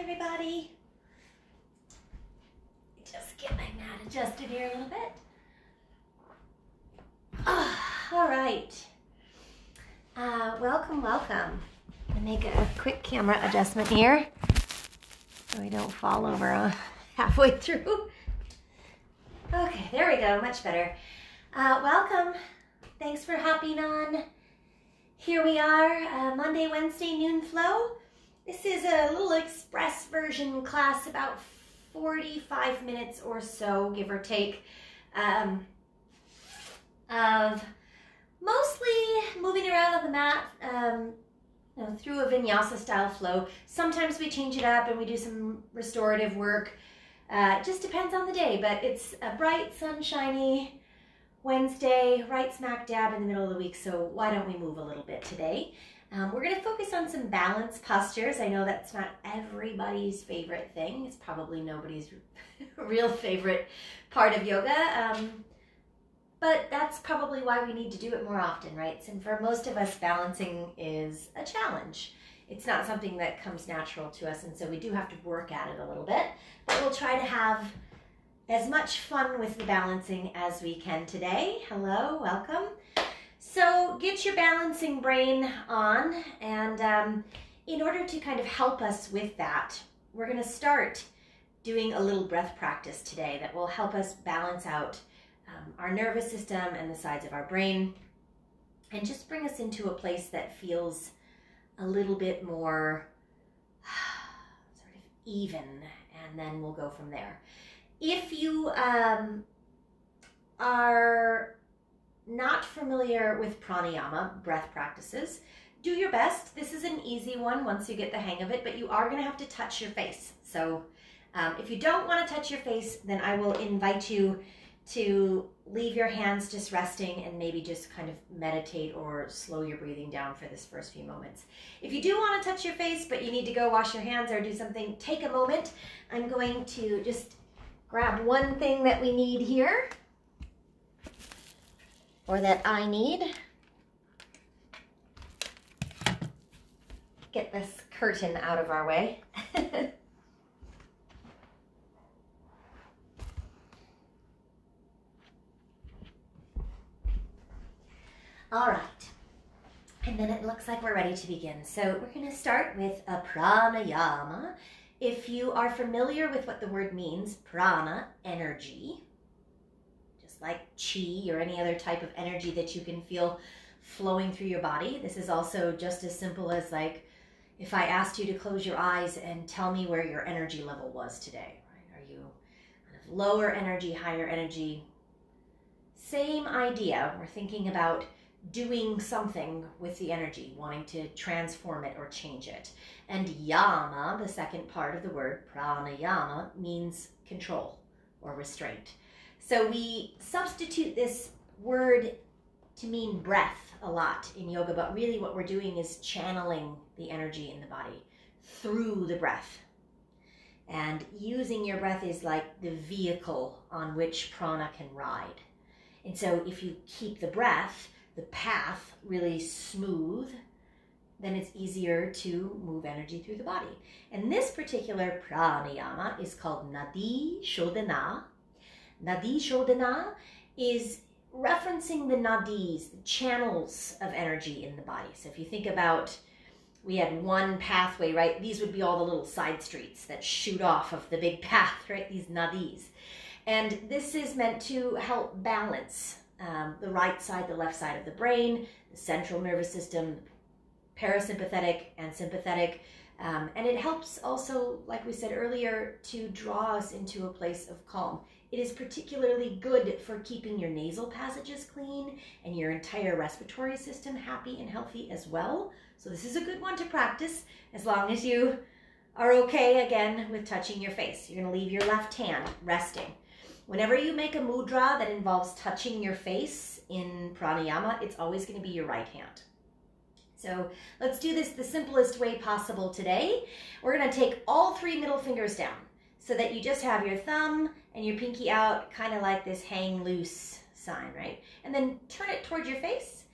everybody. Just get my mat adjusted here a little bit. All right. Welcome. I make a quick camera adjustment here so we don't fall over halfway through. Okay, there we go, much better. Welcome. Thanks for hopping on. Here we are, Monday, Wednesday, noon flow. This is a little express version class, about 45 minutes or so, give or take, of mostly moving around on the mat through a vinyasa style flow. Sometimes we change it up and we do some restorative work. It just depends on the day, but it's a bright, sunshiny Wednesday, right smack dab in the middle of the week, so why don't we move a little bit today? We're going to focus on some balance postures. I know that's not everybody's favorite thing. It's probably nobody's real favorite part of yoga, but that's probably why we need to do it more often, right? And for most of us, balancing is a challenge. It's not something that comes natural to us, and so we do have to work at it a little bit, but we'll try to have as much fun with the balancing as we can today. Hello, welcome. So get your balancing brain on, and in order to kind of help us with that, we're going to start doing a little breath practice today that will help us balance out our nervous system and the sides of our brain, and just bring us into a place that feels a little bit more sort of even, and then we'll go from there. If you are not familiar with pranayama, breath practices, do your best. This is an easy one once you get the hang of it, but you are going to have to touch your face. So if you don't want to touch your face, then I will invite you to leave your hands just resting and maybe just kind of meditate or slow your breathing down for this first few moments. If you do want to touch your face, but you need to go wash your hands or do something, take a moment. I'm going to just grab one thing that we need here, or that I need. Get this curtain out of our way. All right, and then it looks like we're ready to begin. So we're going to start with a pranayama. If you are familiar with what the word means, prana, energy, just like chi or any other type of energy that you can feel flowing through your body. This is also just as simple as like if I asked you to close your eyes and tell me where your energy level was today. Right? Are you kind of lower energy, higher energy? Same idea. We're thinking about doing something with the energy, wanting to transform it or change it. And yama, the second part of the word, pranayama, means control or restraint. So we substitute this word to mean breath a lot in yoga, but really what we're doing is channeling the energy in the body through the breath. And using your breath is like the vehicle on which prana can ride. And so if you keep the breath, the path really smooth, then it's easier to move energy through the body. And this particular pranayama is called Nadi Shodhana. Nadi Shodhana is referencing the nadis, the channels of energy in the body. So if you think about, we had one pathway, right? These would be all the little side streets that shoot off of the big path, right? These nadis. And this is meant to help balance the right side, the left side of the brain, the central nervous system, parasympathetic and sympathetic. And it helps also, like we said earlier, to draw us into a place of calm. It is particularly good for keeping your nasal passages clean and your entire respiratory system happy and healthy as well. So this is a good one to practice as long as you are okay, again, with touching your face. You're going to leave your left hand resting. Whenever you make a mudra that involves touching your face in pranayama, it's always going to be your right hand. So let's do this the simplest way possible today. We're going to take all three middle fingers down so that you just have your thumb and your pinky out, kind of like this hang loose sign, right? And then turn it towards your face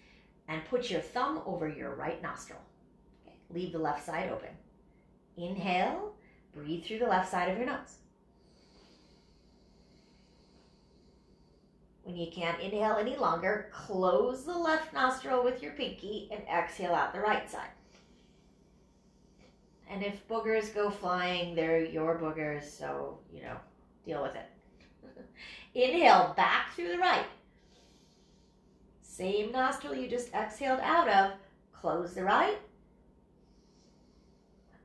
and put your thumb over your right nostril. Okay. Leave the left side open. Inhale, Breathe through the left side of your nose. When you can't inhale any longer, close the left nostril with your pinky and exhale out the right side. And if boogers go flying, they're your boogers, so, deal with it. Inhale back through the right. Same nostril you just exhaled out of, close the right.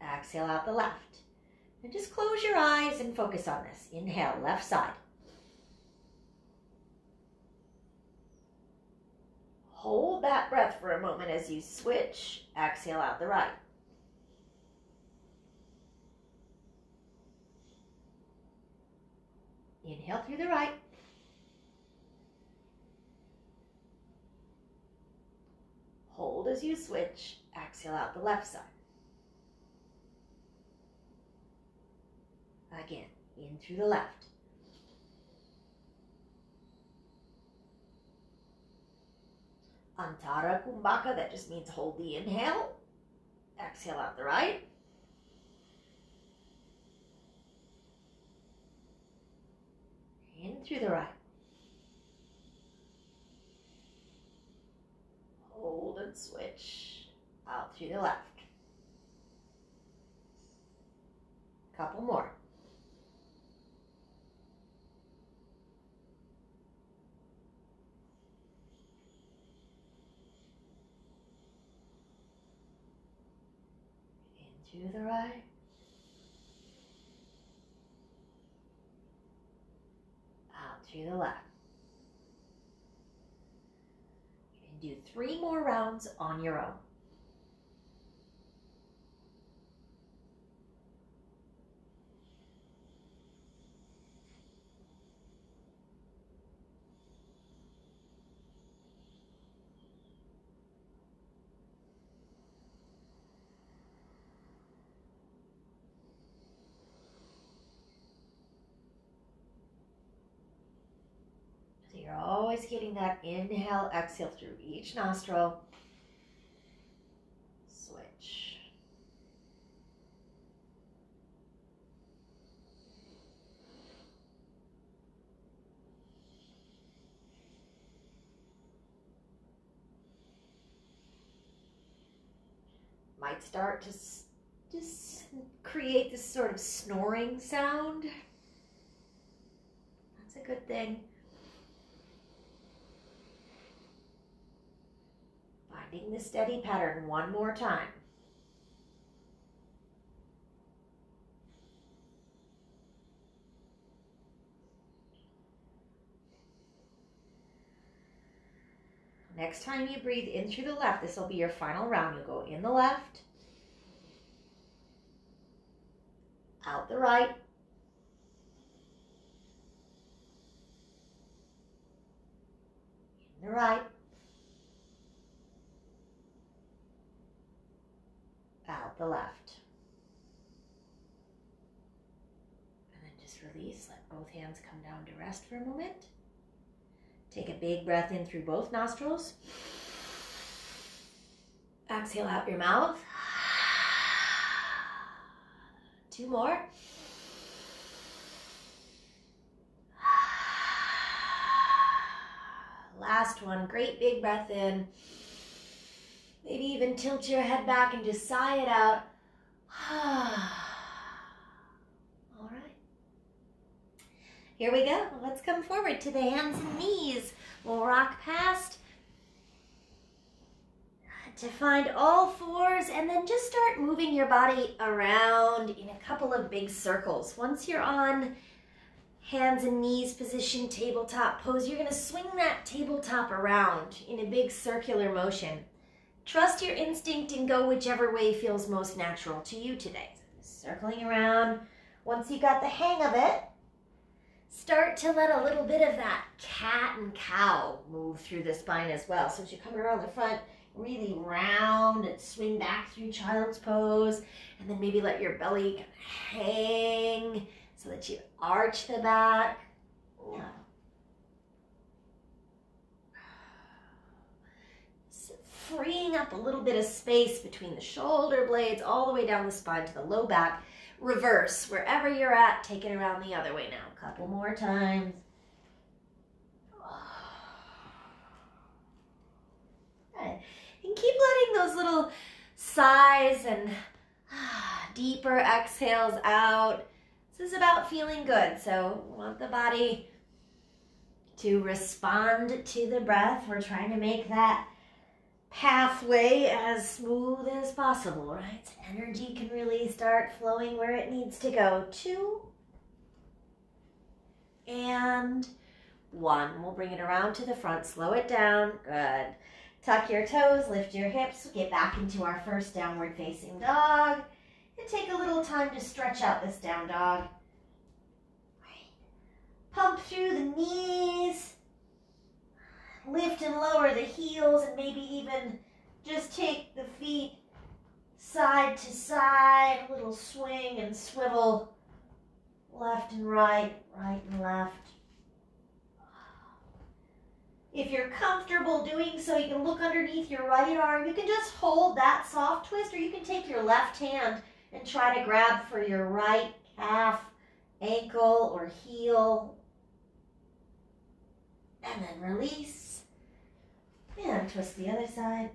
Exhale out the left. And just close your eyes and focus on this. Inhale, left side. Hold that breath for a moment as you switch. Exhale out the right. Inhale through the right. Hold as you switch. Exhale out the left side. Again, in through the left. Antara Kumbhaka, that just means hold the inhale. Exhale out the right. In through the right. Hold and switch. Out through the left. Couple more. In through the right. Out through the left. You can do 3 more rounds on your own. You're always getting that inhale, exhale through each nostril. Switch. Might start to just create this sort of snoring sound. That's a good thing. Finding the steady pattern one more time. Next time you breathe in through the left, this will be your final round. You'll go in the left, out the right, in the right, out the left. And then just release, let both hands come down to rest for a moment. Take a big breath in through both nostrils. Exhale out your mouth. 2 more. Last one, great big breath in. Maybe even tilt your head back and just sigh it out. All right. Here we go. Let's come forward to the hands and knees. We'll rock past to find all 4s and then just start moving your body around in a couple of big circles. Once you're on hands and knees position, tabletop pose, you're going to swing that tabletop around in a big circular motion. Trust your instinct and go whichever way feels most natural to you today. Circling around. Once you got the hang of it, start to let a little bit of that cat and cow move through the spine as well. So as you're coming around the front, really round and swing back through child's pose. And then maybe let your belly hang so that you arch the back. Yeah. Freeing up a little bit of space between the shoulder blades all the way down the spine to the low back. reverse. Wherever you're at, take it around the other way now. A couple more times. Good. And keep letting those little sighs and deeper exhales out. This is about feeling good, so we want the body to respond to the breath. We're trying to make that pathway as smooth as possible, right? So energy can really start flowing where it needs to go. 2 and 1. We'll bring it around to the front, slow it down. Good. Tuck your toes, lift your hips, get back into our first downward facing dog. And take a little time to stretch out this down dog. Pump through the knees. Lift and lower the heels, and maybe even just take the feet side to side. A little swing and swivel. Left and right, right and left. If you're comfortable doing so, you can look underneath your right arm. You can just hold that soft twist, or you can take your left hand and try to grab for your right calf, ankle, or heel. And then release. And twist the other side.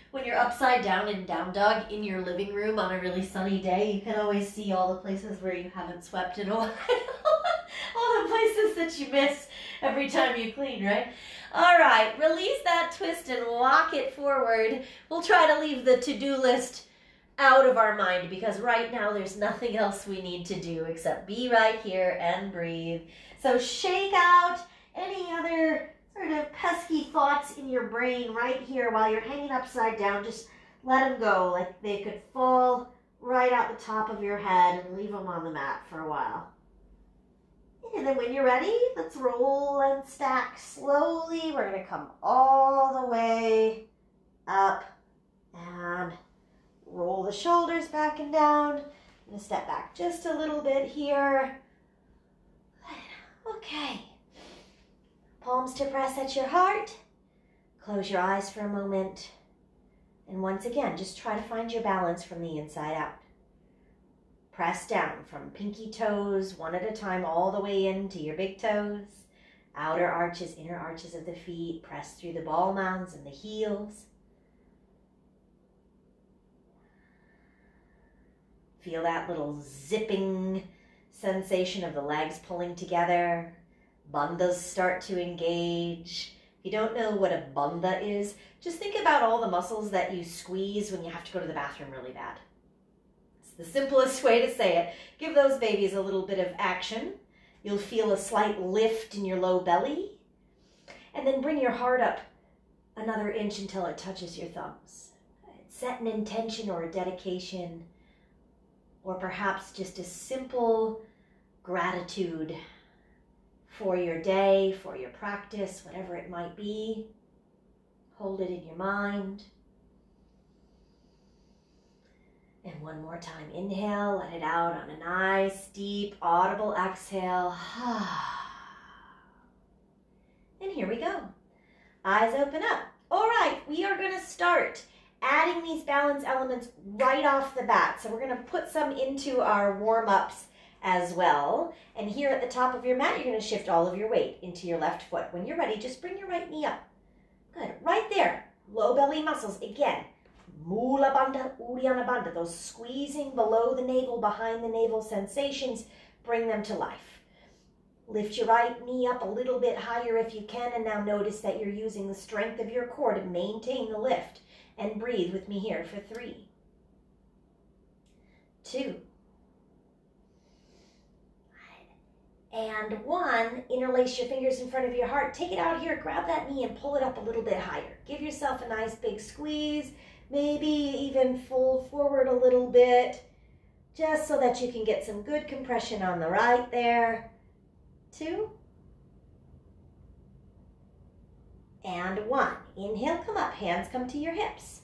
When you're upside down in down dog in your living room on a really sunny day, you can always see all the places where you haven't swept in a while. All the places that you miss every time you clean, right? All right, release that twist and walk it forward. We'll try to leave the to-do list out of our mind because right now there's nothing else we need to do except be right here and breathe. So shake out any other sort of pesky thoughts in your brain right here while you're hanging upside down. Just let them go, like they could fall right out the top of your head, and leave them on the mat for a while. And then when you're ready, let's roll and stack slowly. We're going to come all the way up and roll the shoulders back and down. I'm going to step back just a little bit here. Okay. Palms to press at your heart. Close your eyes for a moment. And once again, just try to find your balance from the inside out. Press down from pinky toes, one at a time, all the way into your big toes. Outer arches, inner arches of the feet. Press through the ball mounds and the heels. Feel that little zipping sensation of the legs pulling together. Bandhas start to engage. If you don't know what a bandha is, just think about all the muscles that you squeeze when you have to go to the bathroom really bad. It's the simplest way to say it. Give those babies a little bit of action. You'll feel a slight lift in your low belly. And then bring your heart up another inch until it touches your thumbs. Set an intention or a dedication, or perhaps just a simple gratitude for your day, for your practice, whatever it might be. Hold it in your mind. And one more time, inhale, let it out on a nice, deep, audible exhale. And here we go. Eyes open up. All right, we are going to start adding these balance elements right off the bat. So we're going to put some into our warm-ups as well. And here at the top of your mat, you're going to shift all of your weight into your left foot. When you're ready, just bring your right knee up. Good. Right there. Low belly muscles. Again, Mula Bandha, Uddiyana Bandha. Those squeezing below the navel, behind the navel sensations, bring them to life. Lift your right knee up a little bit higher if you can. And now notice that you're using the strength of your core to maintain the lift. And breathe with me here for 3, 2, and 1. Interlace your fingers in front of your heart. Take it out here, grab that knee and pull it up a little bit higher. Give yourself a nice big squeeze, maybe even fold forward a little bit, just so that you can get some good compression on the right there. 2, and 1. Inhale, come up, hands come to your hips.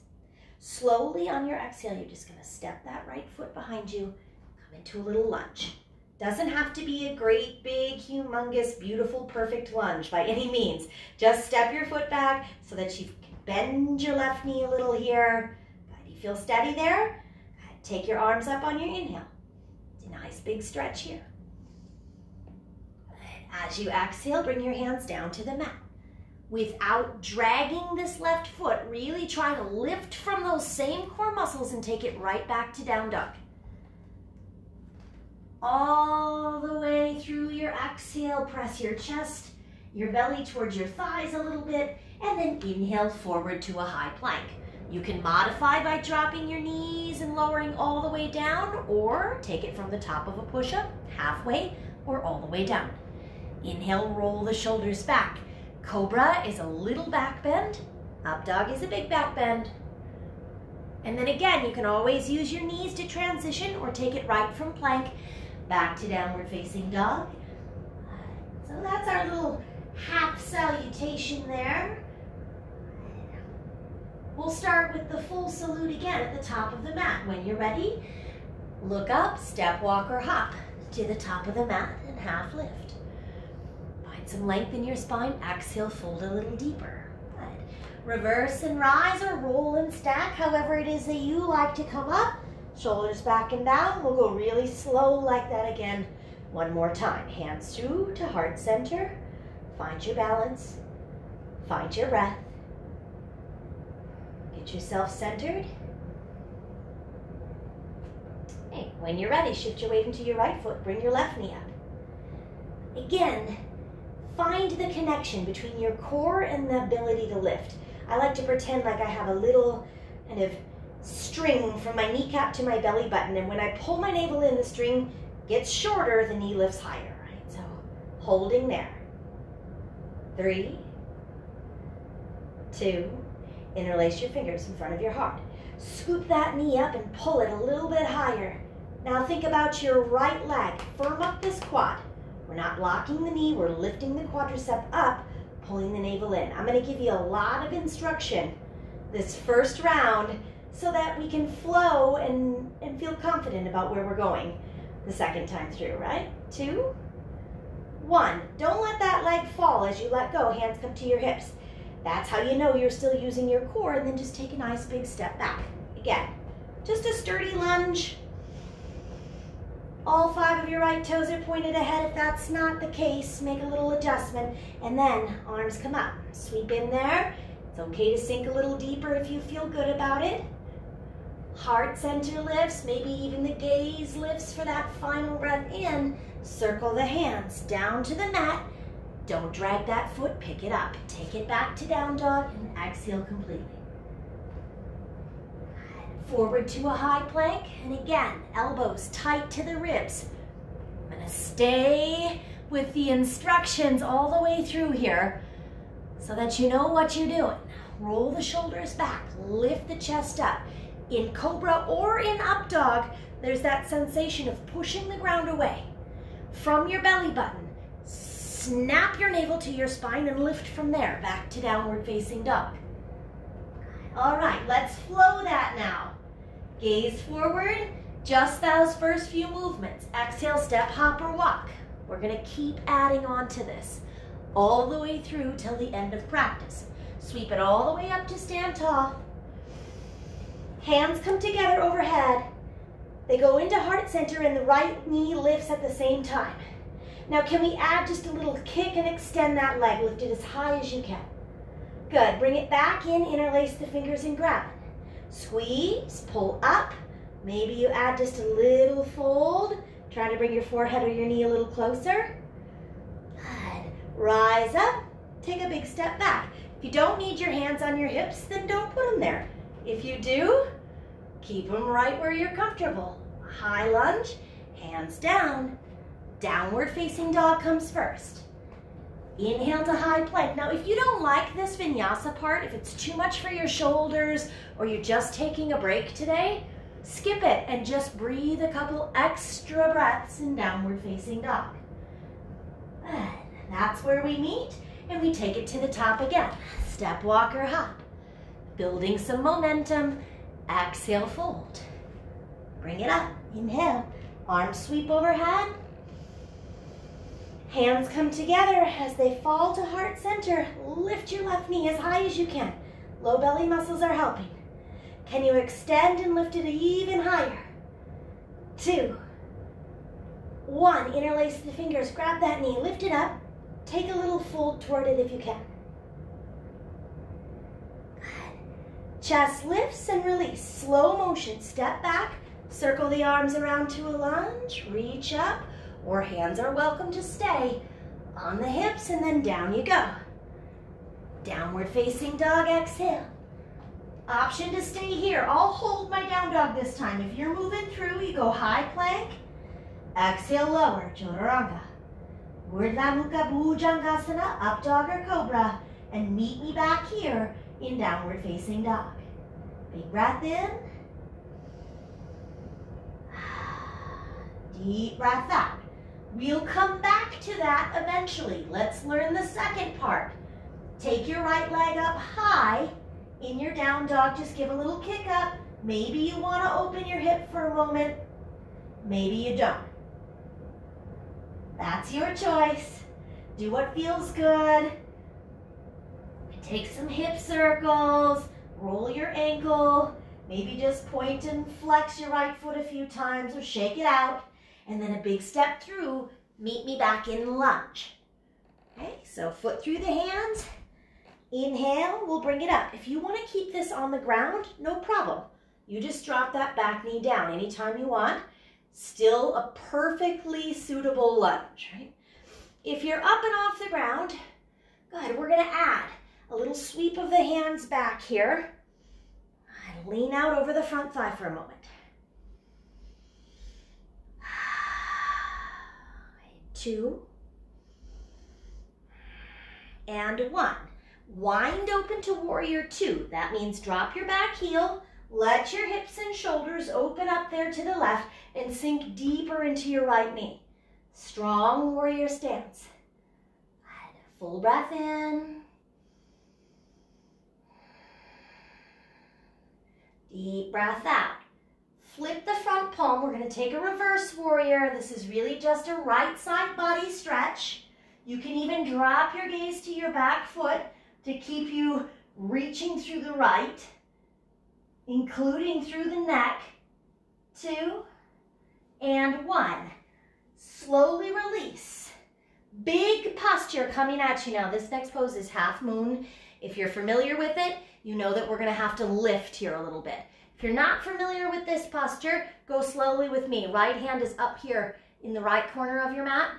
Slowly on your exhale, you're just going to step that right foot behind you, come into a little lunge. Doesn't have to be a great, big, humongous, beautiful, perfect lunge by any means. Just step your foot back so that you can bend your left knee a little here. Good. You feel steady there? Good. Take your arms up on your inhale. It's a nice big stretch here. As you exhale, bring your hands down to the mat. Without dragging this left foot, really try to lift from those same core muscles and take it right back to down dog. All the way through your exhale, press your chest, your belly towards your thighs a little bit, and then inhale forward to a high plank. You can modify by dropping your knees and lowering all the way down, or take it from the top of a push-up, halfway, or all the way down. Inhale, roll the shoulders back. Cobra is a little back bend. Up dog is a big back bend. And then again, you can always use your knees to transition or take it right from plank back to downward facing dog. So that's our little half salutation there. We'll start with the full salute again at the top of the mat. When you're ready, look up, step, walk, or hop to the top of the mat and half lift. Find some length in your spine. Exhale, fold a little deeper. Good. Reverse and rise or roll and stack, however it is that you like to come up. Shoulders back and down. We'll go really slow like that again. One more time. Hands through to heart center. Find your balance. Find your breath. Get yourself centered. Okay, when you're ready, shift your weight into your right foot. Bring your left knee up. Again, find the connection between your core and the ability to lift. I like to pretend like I have a little kind of string from my kneecap to my belly button, and when I pull my navel in, the string gets shorter, the knee lifts higher, right? So holding there. 3, 2, interlace your fingers in front of your heart. Scoop that knee up and pull it a little bit higher. Now think about your right leg. Firm up this quad. We're not locking the knee, we're lifting the quadricep up, pulling the navel in. I'm going to give you a lot of instruction this first round so that we can flow and feel confident about where we're going the second time through, right? 2, 1. Don't let that leg fall as you let go. Hands come to your hips. That's how you know you're still using your core, and then just take a nice big step back. Again, just a sturdy lunge. All 5 of your right toes are pointed ahead. If that's not the case, make a little adjustment, and then arms come up. Sweep in there. It's okay to sink a little deeper if you feel good about it. Heart center lifts, maybe even the gaze lifts for that final breath in. Circle the hands down to the mat. Don't drag that foot, pick it up. Take it back to down dog and exhale completely. Forward to a high plank, and again, elbows tight to the ribs. I'm gonna stay with the instructions all the way through here so that you know what you're doing. Roll the shoulders back, lift the chest up. In cobra or in up dog, there's that sensation of pushing the ground away from your belly button. Snap your navel to your spine and lift from there, back to downward facing dog. All right, let's flow that now. Gaze forward, just those first few movements. Exhale, step, hop, or walk. We're gonna keep adding on to this all the way through till the end of practice. Sweep it all the way up to stand tall. Hands come together overhead. They go into heart center and the right knee lifts at the same time. Now can we add just a little kick and extend that leg? Lift it as high as you can. Good, bring it back in, interlace the fingers and grab it. Squeeze, pull up. Maybe you add just a little fold. Try to bring your forehead or your knee a little closer. Good, rise up, take a big step back. If you don't need your hands on your hips, then don't put them there. If you do, keep them right where you're comfortable. High lunge, hands down. Downward facing dog comes first. Inhale to high plank. Now, if you don't like this vinyasa part, if it's too much for your shoulders or you're just taking a break today, skip it and just breathe a couple extra breaths in downward facing dog. Good. That's where we meet and we take it to the top again. Step, walk, or hop. Building some momentum. Exhale, fold. Bring it up. Inhale. Arms sweep overhead. Hands come together as they fall to heart center. Lift your left knee as high as you can. Low belly muscles are helping. Can you extend and lift it even higher? 2, 1. Interlace the fingers. Grab that knee. Lift it up. Take a little fold toward it if you can. Good. Chest lifts and release. Slow motion. Step back. Circle the arms around to a lunge. Reach up. Or hands are welcome to stay on the hips, and then down you go. Downward facing dog, exhale. Option to stay here. I'll hold my down dog this time. If you're moving through, you go high plank. Exhale, lower, chaturanga. Urdhva Mukha Bhujangasana, up dog or cobra. And meet me back here in downward facing dog. Big breath in. Deep breath out. We'll come back to that eventually. Let's learn the second part. Take your right leg up high in your down dog. Just give a little kick up. Maybe you want to open your hip for a moment. Maybe you don't. That's your choice. Do what feels good. Take some hip circles. Roll your ankle. Maybe just point and flex your right foot a few times or shake it out. And then a big step through, meet me back in lunge. Okay, so foot through the hands. Inhale, we'll bring it up. If you want to keep this on the ground, no problem. You just drop that back knee down anytime you want. Still a perfectly suitable lunge, right? If you're up and off the ground, good, we're going to add a little sweep of the hands back here. And lean out over the front thigh for a moment. 2 and 1. Wind open to warrior 2. That means drop your back heel, let your hips and shoulders open up there to the left and sink deeper into your right knee. Strong warrior stance. Full breath in. Deep breath out. Flip the front palm. We're going to take a reverse warrior. This is really just a right side body stretch. You can even drop your gaze to your back foot to keep you reaching through the right, including through the neck. 2 and 1. Slowly release. Big posture coming at you now. This next pose is half moon. If you're familiar with it, you know that we're going to have to lift here a little bit. If you're not familiar with this posture, go slowly with me. Right hand is up here in the right corner of your mat.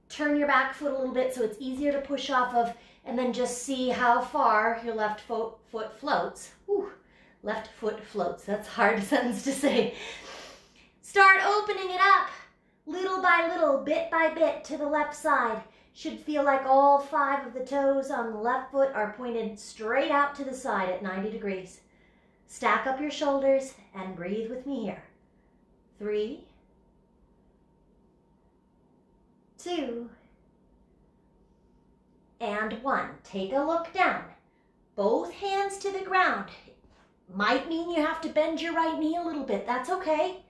Turn your back foot a little bit so it's easier to push off of, and then just see how far your left foot floats. Whew. Left foot floats. That's a hard sentence to say. Start opening it up little by little, bit by bit to the left side. Should feel like all 5 of the toes on the left foot are pointed straight out to the side at 90 degrees. Stack up your shoulders and breathe with me here. 3, 2, and 1. Take a look down. Both hands to the ground. Might mean you have to bend your right knee a little bit. That's okay.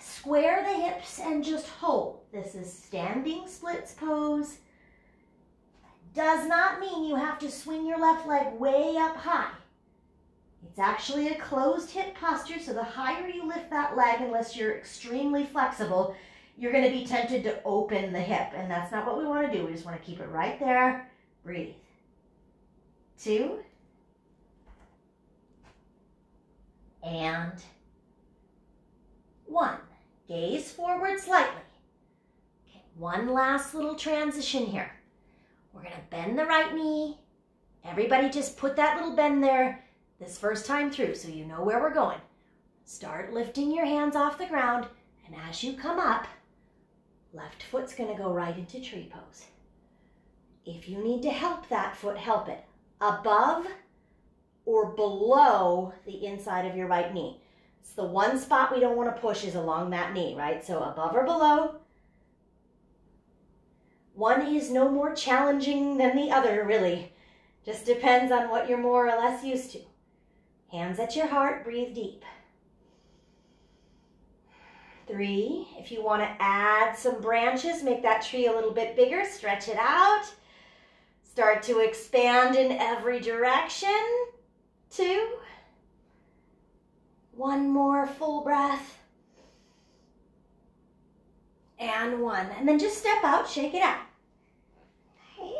Square the hips and just hold. This is standing splits pose. Does not mean you have to swing your left leg way up high. It's actually a closed hip posture, so the higher you lift that leg, unless you're extremely flexible, you're going to be tempted to open the hip, and that's not what we want to do. We just want to keep it right there. Breathe. 2 and 1. Gaze forward slightly. Okay, one last little transition here. We're going to bend the right knee. Everybody just put that little bend there this first time through so you know where we're going. Start lifting your hands off the ground, and as you come up, left foot's going to go right into tree pose. If you need to help that foot, help it above or below the inside of your right knee. It's the one spot we don't want to push is along that knee, right? So above or below. One is no more challenging than the other, really. Just depends on what you're more or less used to. Hands at your heart, breathe deep. 3. If you want to add some branches, make that tree a little bit bigger, stretch it out. Start to expand in every direction. 2. One more full breath. And 1. And then just step out, shake it out. Okay.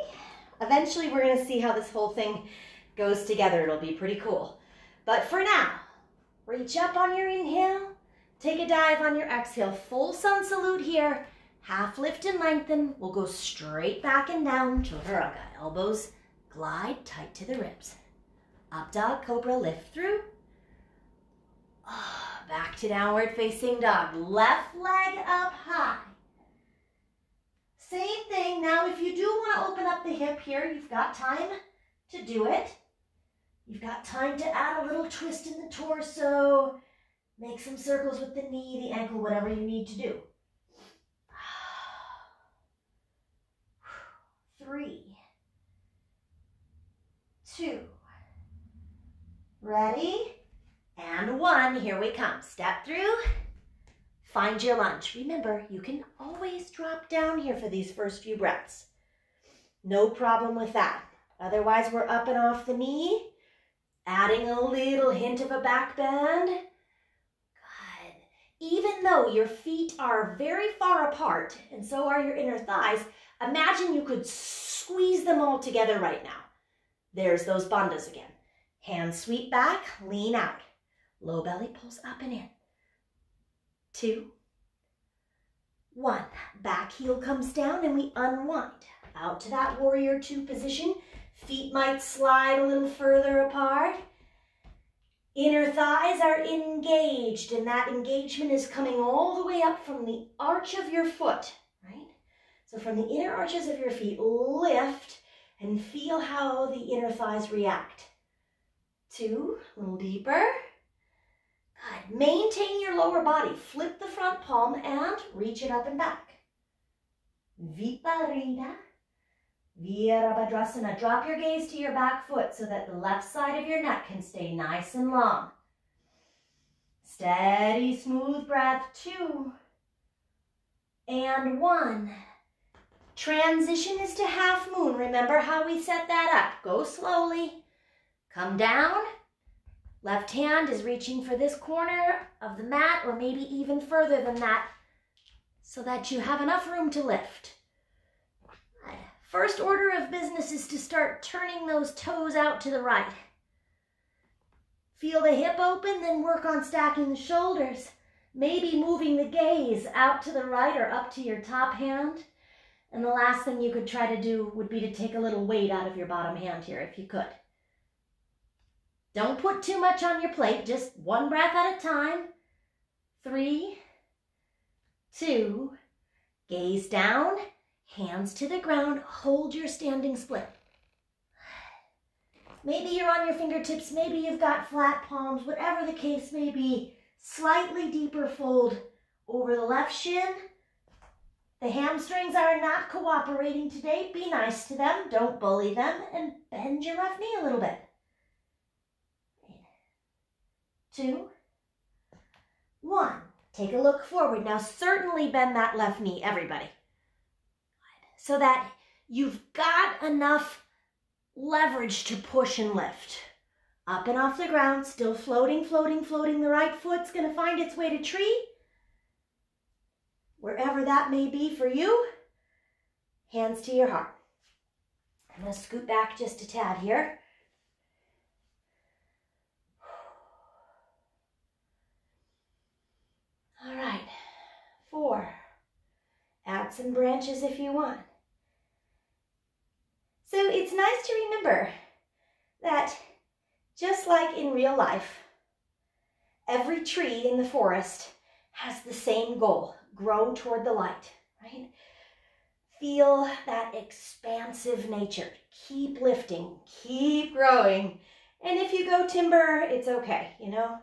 Eventually, we're going to see how this whole thing goes together. It'll be pretty cool. But for now, reach up on your inhale. Take a dive on your exhale. Full sun salute here. Half lift and lengthen. We'll go straight back and down. Chaturanga. Elbows glide tight to the ribs. Up dog, cobra, lift through. Back to downward facing dog. Left leg up high. Same thing. Now, if you do want to open up the hip here, you've got time to do it. You've got time to add a little twist in the torso. Make some circles with the knee, the ankle, whatever you need to do. 3, 2, ready, and 1. Here we come. Step through, find your lunge. Remember, you can always drop down here for these first few breaths. No problem with that. Otherwise, we're up and off the knee, adding a little hint of a back bend. Good. Even though your feet are very far apart, and so are your inner thighs, imagine you could squeeze them all together right now. There's those bandhas again. Hands sweep back, lean out. Low belly pulls up and in. 2, 1. Back heel comes down and we unwind. Out to that warrior 2 position. Feet might slide a little further apart. Inner thighs are engaged, and that engagement is coming all the way up from the arch of your foot, right? So from the inner arches of your feet, lift and feel how the inner thighs react. 2, a little deeper. Good. Maintain your lower body. Flip the front palm and reach it up and back. Viparita. Virabhadrasana. Drop your gaze to your back foot so that the left side of your neck can stay nice and long. Steady, smooth breath. 2 and 1. Transition is to half moon. Remember how we set that up. Go slowly. Come down. Left hand is reaching for this corner of the mat or maybe even further than that so that you have enough room to lift. First order of business is to start turning those toes out to the right. Feel the hip open, then work on stacking the shoulders. Maybe moving the gaze out to the right or up to your top hand. And the last thing you could try to do would be to take a little weight out of your bottom hand here if you could. Don't put too much on your plate, just one breath at a time. 3, 2, gaze down. Hands to the ground, hold your standing split. Maybe you're on your fingertips, maybe you've got flat palms, whatever the case may be. Slightly deeper fold over the left shin. The hamstrings are not cooperating today. Be nice to them, don't bully them, and bend your left knee a little bit. 2, 1. Take a look forward. Now certainly bend that left knee, everybody, so that you've got enough leverage to push and lift. Up and off the ground, still floating, floating, floating. The right foot's going to find its way to tree, wherever that may be for you. Hands to your heart. I'm going to scoot back just a tad here. All right, 4. Add some branches if you want. So it's nice to remember that just like in real life, every tree in the forest has the same goal: grow toward the light, right? Feel that expansive nature. Keep lifting, keep growing. And if you go timber, it's okay, you know?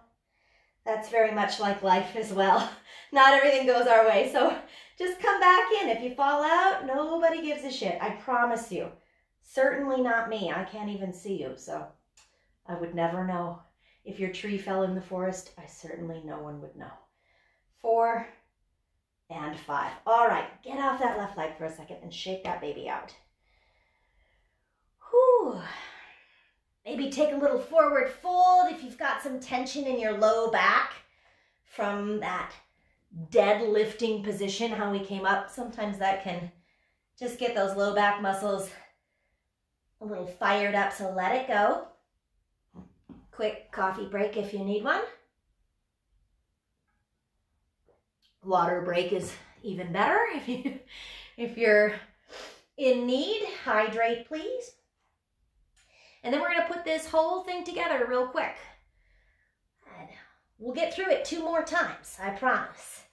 That's very much like life as well. Not everything goes our way, so just come back in. If you fall out, nobody gives a shit, I promise you. Certainly not me. I can't even see you, so I would never know. If your tree fell in the forest, I certainly no one would know. 4, and 5. All right, get off that left leg for a second and shake that baby out. Whew. Maybe take a little forward fold if you've got some tension in your low back from that deadlifting position, how we came up. Sometimes that can just get those low back muscles a little fired up, so let it go. Quick coffee break if you need one. Water break is even better if you're in need. Hydrate, please. And then we're going to put this whole thing together real quick. And we'll get through it 2 more times, I promise.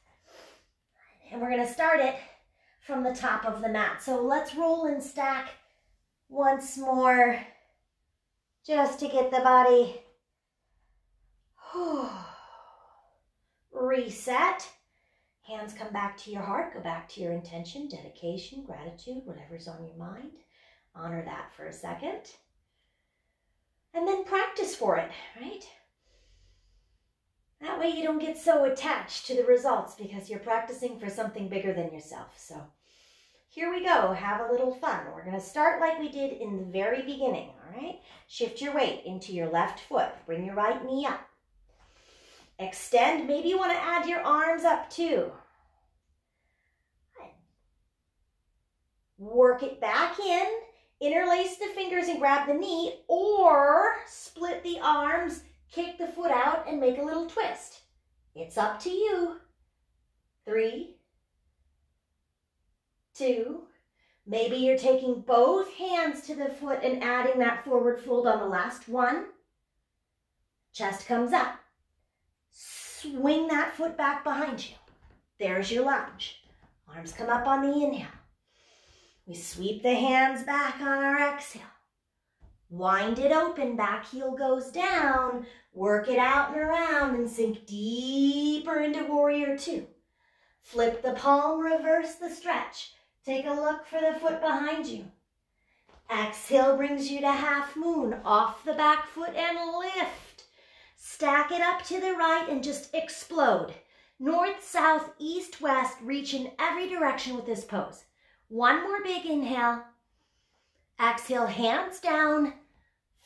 And we're going to start it from the top of the mat. So let's roll and stack once more, just to get the body reset. Hands come back to your heart, go back to your intention, dedication, gratitude, whatever's on your mind. Honor that for a second. And then practice for it, right? That way you don't get so attached to the results because you're practicing for something bigger than yourself. So here we go, have a little fun. We're gonna start like we did in the very beginning, all right? Shift your weight into your left foot. Bring your right knee up. Extend, maybe you wanna add your arms up too. Work it back in, interlace the fingers and grab the knee, or split the arms, kick the foot out and make a little twist. It's up to you. 3, 2, maybe you're taking both hands to the foot and adding that forward fold on the last one. Chest comes up. Swing that foot back behind you. There's your lunge. Arms come up on the inhale. We sweep the hands back on our exhale. Wind it open, back heel goes down. Work it out and around and sink deeper into warrior 2. Flip the palm, reverse the stretch. Take a look for the foot behind you. Exhale brings you to half moon. Off the back foot and lift. Stack it up to the right and just explode. North, south, east, west, reach in every direction with this pose. One more big inhale. Exhale, hands down.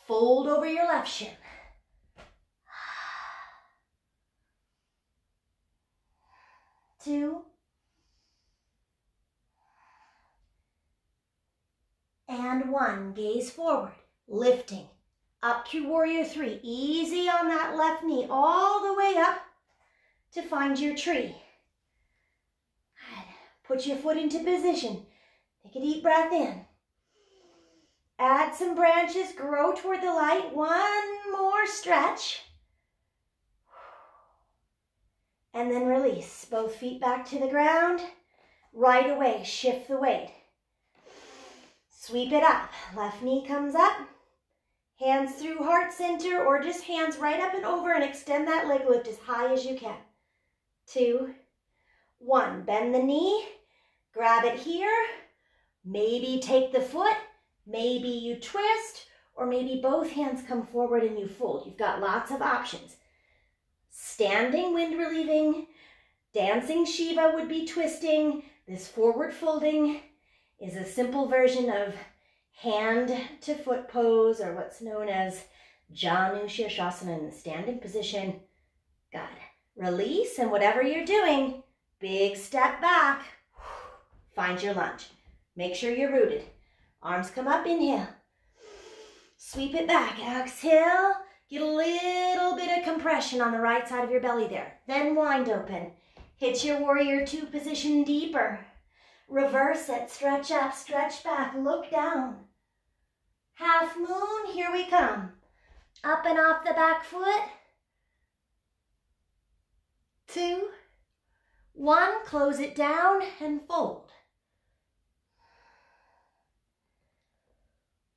Fold over your left shin. 2. And 1. Gaze forward, lifting. Up through warrior 3. Easy on that left knee, all the way up to find your tree. Put your foot into position. Take a deep breath in. Add some branches, grow toward the light. One more stretch. And then release. Both feet back to the ground. Right away, shift the weight. Sweep it up. Left knee comes up. Hands through heart center or just hands right up and over and extend that leg lift as high as you can. 2, 1. Bend the knee. Grab it here. Maybe take the foot. Maybe you twist. Or maybe both hands come forward and you fold. You've got lots of options. Standing, wind relieving. Dancing Shiva would be twisting. This forward folding is a simple version of hand to foot pose, or what's known as Janu Shirshasana in the standing position. Good. Release, and whatever you're doing, big step back. Find your lunge. Make sure you're rooted. Arms come up, inhale. Sweep it back, exhale. Get a little bit of compression on the right side of your belly there. Then wind open. Hit your warrior 2 position deeper. Reverse it, stretch up, stretch back, look down. Half moon, here we come. Up and off the back foot. 2, 1, close it down and fold.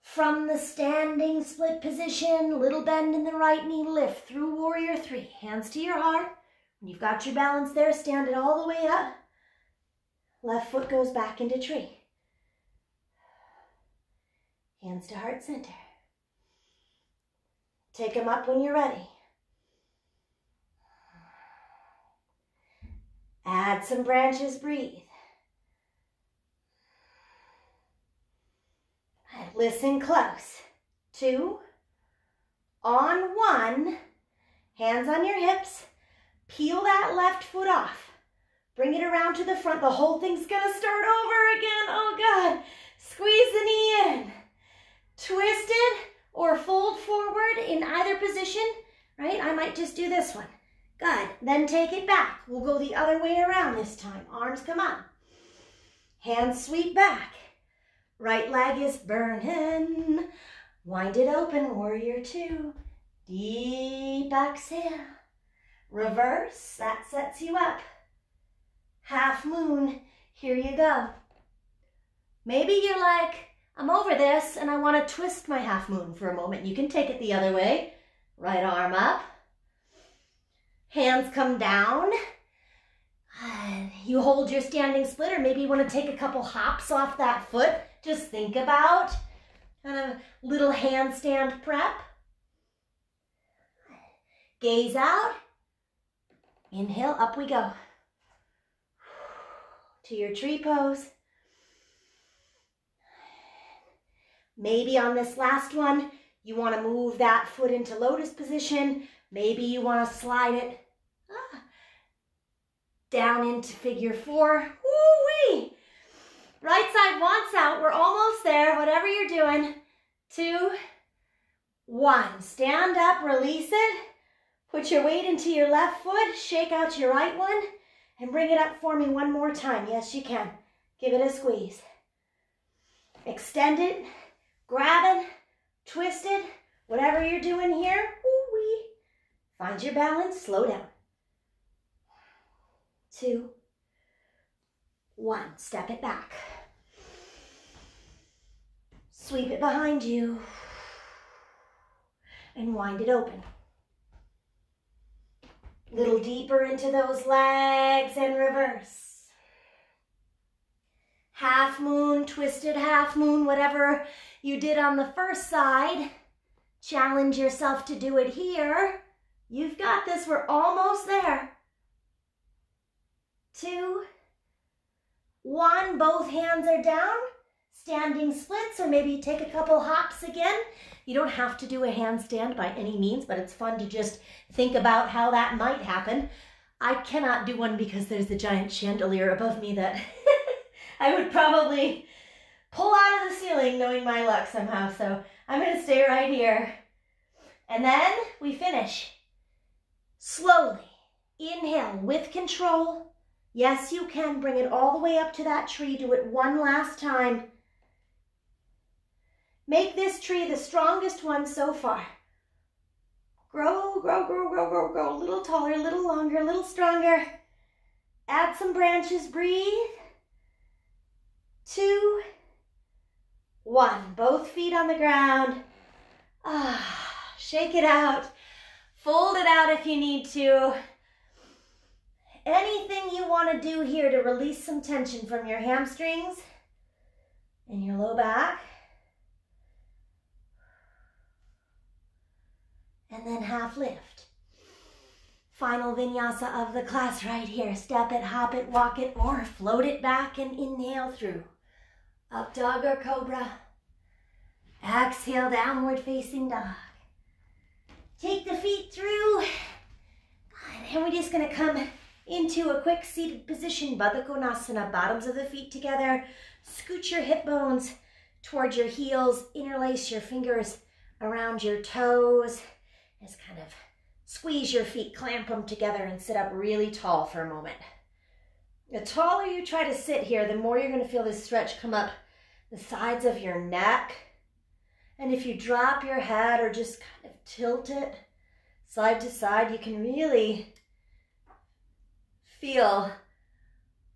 From the standing split position, little bend in the right knee, lift through warrior 3. Hands to your heart. When you've got your balance there, stand it all the way up. Left foot goes back into tree. Hands to heart center. Take them up when you're ready. Add some branches, breathe. Listen close. 2, on 1, hands on your hips, peel that left foot off. Bring it around to the front. The whole thing's gonna start over again. Oh God. Squeeze the knee in. Twist it or fold forward in either position, right? I might just do this one. Good. Then take it back. We'll go the other way around this time. Arms come up. Hands sweep back. Right leg is burning. Wind it open, warrior 2. Deep exhale. Reverse, that sets you up. Half moon, here you go. Maybe you're like, I'm over this and I want to twist my half moon for a moment. You can take it the other way. Right arm up. Hands come down. You hold your standing split, or maybe you want to take a couple hops off that foot. Just think about kind of little handstand prep. Gaze out. Inhale, up we go. To your tree pose. Maybe on this last one, you want to move that foot into lotus position. Maybe you want to slide it down into figure 4. Woo-wee! Right side wants out. We're almost there. Whatever you're doing. 2, 1. Stand up, release it. Put your weight into your left foot. Shake out your right one. And bring it up for me one more time. Yes, you can. Give it a squeeze. Extend it. Grab it. Twist it. Whatever you're doing here. Woo-wee. Find your balance. Slow down. 2, 1. Step it back. Sweep it behind you. And wind it open. Little deeper into those legs and reverse. Half moon, twisted half moon, whatever you did on the first side. Challenge yourself to do it here. You've got this. We're almost there. 2, 1. Both hands are down. Standing splits, or maybe take a couple hops again. You don't have to do a handstand by any means, but it's fun to just think about how that might happen. I cannot do one because there's the giant chandelier above me that I would probably pull out of the ceiling knowing my luck somehow. So I'm going to stay right here. And then we finish. Slowly. Inhale with control. Yes, you can. Bring it all the way up to that tree. Do it one last time. Make this tree the strongest one so far. Grow, grow, grow, grow, grow, grow. A little taller, a little longer, a little stronger. Add some branches. Breathe. 2, 1. Both feet on the ground. Shake it out. Fold it out if you need to. Anything you want to do here to release some tension from your hamstrings and your low back. And then half lift. Final vinyasa of the class right here. Step it, hop it, walk it, or float it back and inhale through. Up dog or cobra. Exhale, downward facing dog. Take the feet through. And we're just going to come into a quick seated position. Baddha Konasana. Bottoms of the feet together. Scoot your hip bones towards your heels. Interlace your fingers around your toes. Just kind of squeeze your feet, clamp them together, and sit up really tall for a moment. The taller you try to sit here, the more you're going to feel this stretch come up the sides of your neck. And if you drop your head or just kind of tilt it side to side, you can really feel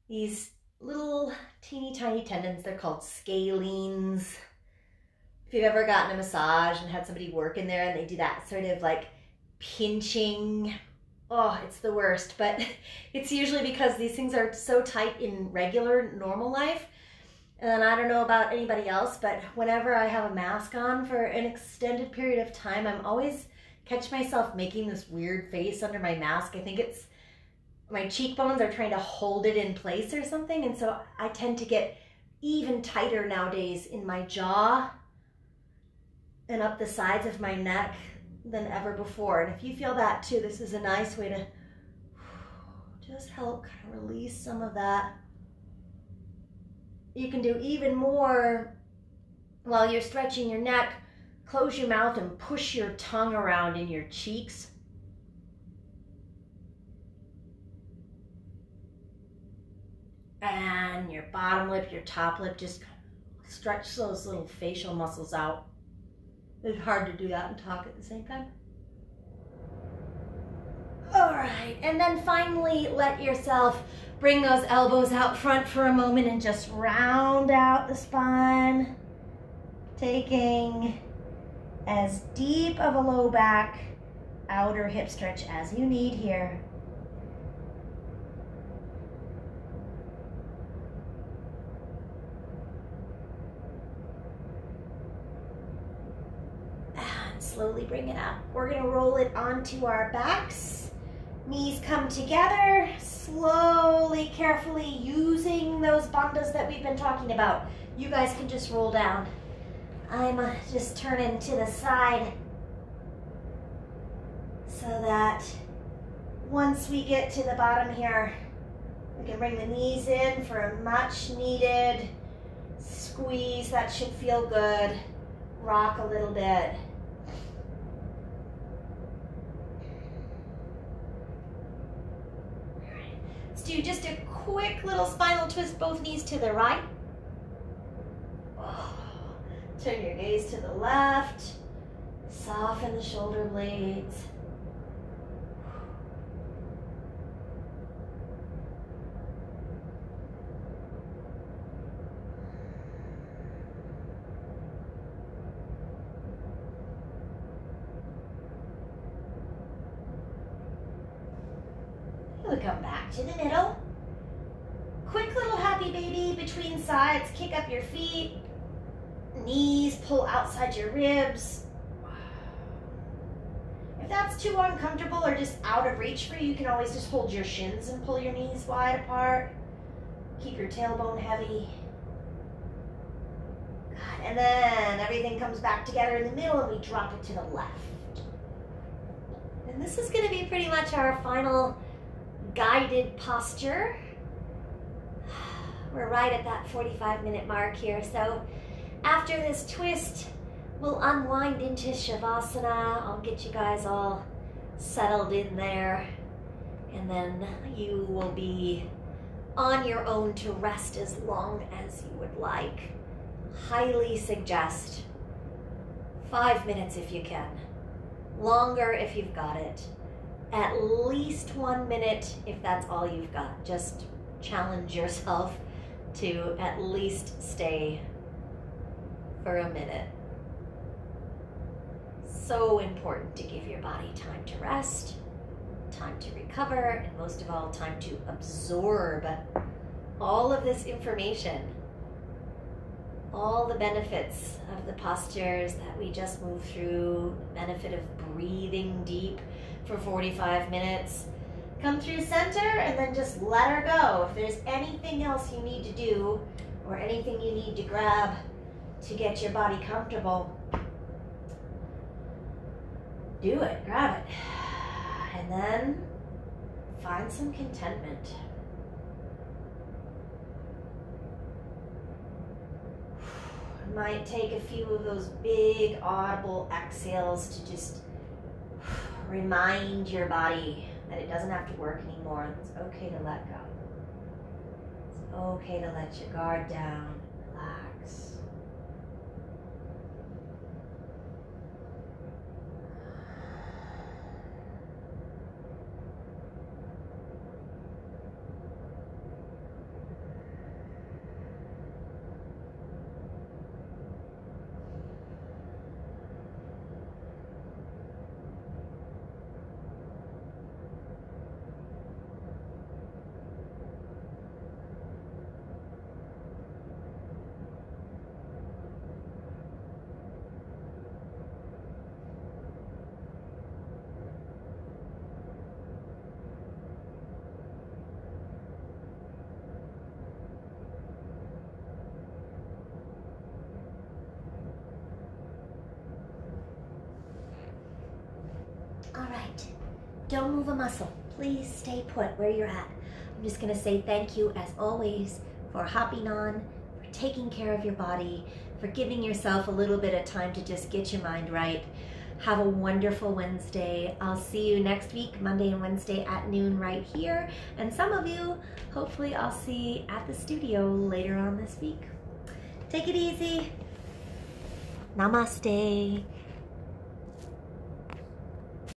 these little teeny tiny tendons. They're called scalenes. If you've ever gotten a massage and had somebody work in there and they do that sort of like pinching, oh, it's the worst. But it's usually because these things are so tight in regular, normal life. And I don't know about anybody else, but whenever I have a mask on for an extended period of time, I'm always catch myself making this weird face under my mask. I think it's my cheekbones are trying to hold it in place or something. And so I tend to get even tighter nowadays in my jaw and up the sides of my neck than ever before. And if you feel that too, this is a nice way to just help kind of release some of that. You can do even more while you're stretching your neck. Close your mouth and push your tongue around in your cheeks. And your bottom lip, your top lip, just stretch those little facial muscles out. It's hard to do that and talk at the same time. All right, and then finally let yourself bring those elbows out front for a moment and just round out the spine, taking as deep of a low back, outer hip stretch as you need here. And slowly bring it up. We're gonna roll it onto our backs. Knees come together, slowly, carefully, using those bandhas that we've been talking about. You guys can just roll down. I'm just turning to the side so that once we get to the bottom here, we can bring the knees in for a much needed squeeze. That should feel good. Rock a little bit. Let's do just a quick little spinal twist, both knees to the right. Turn your gaze to the left. Soften the shoulder blades. We'll come back to the middle. Quick little happy baby between sides. Kick up your feet. Knees pull outside your ribs. If that's too uncomfortable or just out of reach for you, you can always just hold your shins and pull your knees wide apart. Keep your tailbone heavy. Good. And then everything comes back together in the middle and we drop it to the left. And this is going to be pretty much our final guided posture. We're right at that 45-minute mark here. So after this twist, we'll unwind into Shavasana. I'll get you guys all settled in there. And then you will be on your own to rest as long as you would like. Highly suggest 5 minutes if you can. Longer if you've got it. At least 1 minute if that's all you've got. Just challenge yourself to at least stay for a minute. So important to give your body time to rest, time to recover, and most of all, time to absorb all of this information, all the benefits of the postures that we just moved through, the benefit of breathing deep for 45 minutes. Come through center and then just let her go. If there's anything else you need to do or anything you need to grab to get your body comfortable, do it, grab it. And then find some contentment. You might take a few of those big audible exhales to just remind your body that it doesn't have to work anymore. It's okay to let go. It's okay to let your guard down, relax. All right, don't move a muscle. Please stay put where you're at. I'm just gonna say thank you as always for hopping on, for taking care of your body, for giving yourself a little bit of time to just get your mind right. Have a wonderful Wednesday. I'll see you next week, Monday and Wednesday at noon right here. And some of you, hopefully I'll see at the studio later on this week. Take it easy. Namaste.